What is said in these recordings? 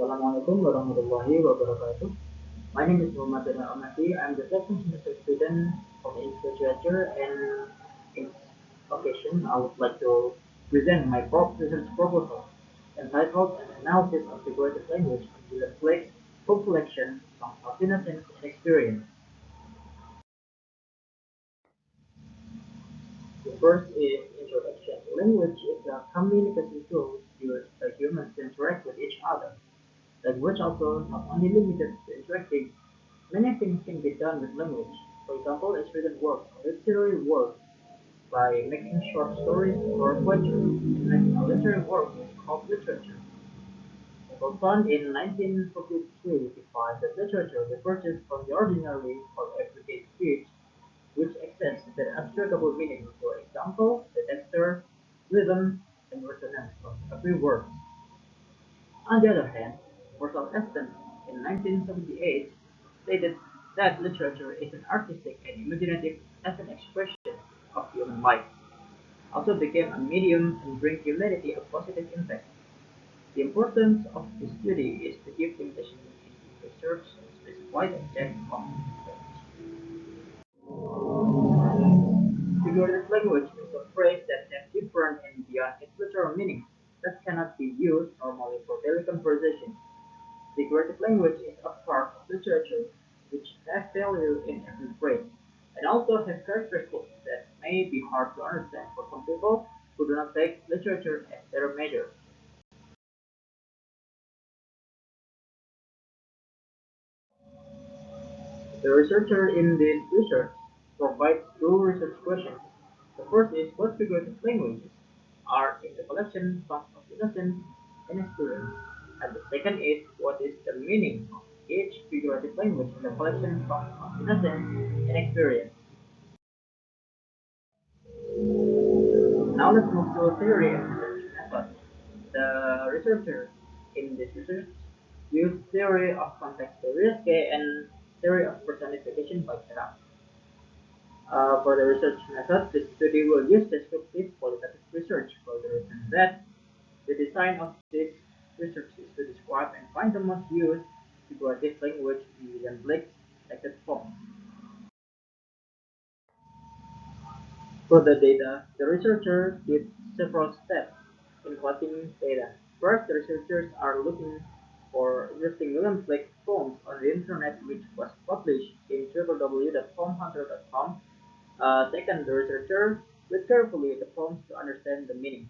Assalamualaikum warahmatullahi wabarakatuh. My name is Muhammad Dana Amati. I'm the second semester student of English Literature, and in this occasion, I would like to present my research proposal entitled An Analysis of Figurative Language on William Blake's Book Collection, Songs of Innocence and Experience. The first is introduction. Language is a communication tool used by humans to interact with each other. Language also not only limited to interacting. Many things can be done with language. For example, it's written work, literary work, by making short stories or poetry. Making a literary work is called literature. Bolton in 1943 defined that literature diverges from the ordinary or everyday speech, which extends the abstractable meaning, for example, the texture, rhythm, and resonance of every word. On the other hand, Marcel Eston in 1978 stated that literature is an artistic and imaginative as an expression of human life, also became a medium and bring humanity a positive impact. The importance of this study is to give limitation in research and specify the object of research. Figurative language is a phrase that has different and beyond its literal meaning that cannot be used normally for daily conversation. Figurative language is a part of literature which has value in every phrase, and also has characteristics that may be hard to understand for some people who do not take literature as their major. The researcher in this research provides two research questions. The first is what figurative languages are in the collection Songs of Innocence and Experience, and the second is what is the meaning of each figurative language in the collection Songs of Innocence and Experience. Now let's move to theory and research method. The researcher in this research used theory of context theory and theory of personification by Serap. For the research method, the study will use descriptive qualitative research for the reason that the design of this research is to describe and find the most used figurative language in William Blake's selected forms. For the data, the researcher did several steps in collecting data. First, the researchers are looking for interesting William Blake poems on the internet which was published in www.poemhunter.com. Second, the researcher read carefully the poems to understand the meaning.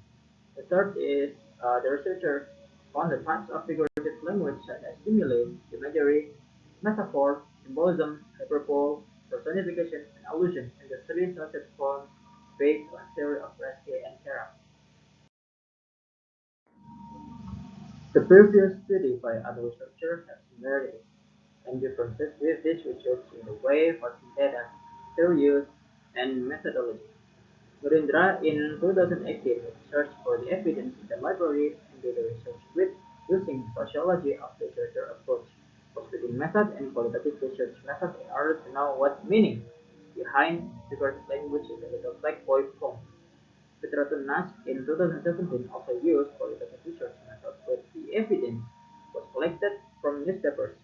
The third is the researcher found the types of figurative language such as simile, imagery, metaphor, symbolism, hyperbole, personification, and allusion in the three selected forms based on theory of Reske and Kara. The previous study by other researchers have similarities and differences with this research in the way collecting data, their use, and methodology. Narendra in 2018 searched for the evidence in the library and did a research with using sociology of literature approach, quantitative method and qualitative research method in order to know what meaning behind figurative language in the Little Black Boy poem. Fitratun Nas in 2017 also used qualitative research method, but the evidence was collected from newspapers.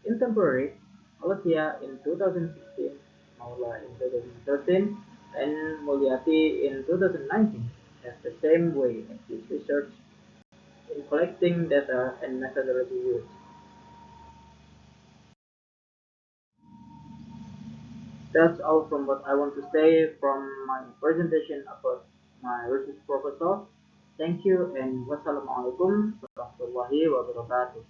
In temporary, Alasia in 2016, Maula in 2013, and Mulyati in 2019 have the same way as this research in collecting data and methodology used. That's all from what I want to say from my presentation about my research proposal. Thank you and wassalamualaikum warahmatullahi wabarakatuh.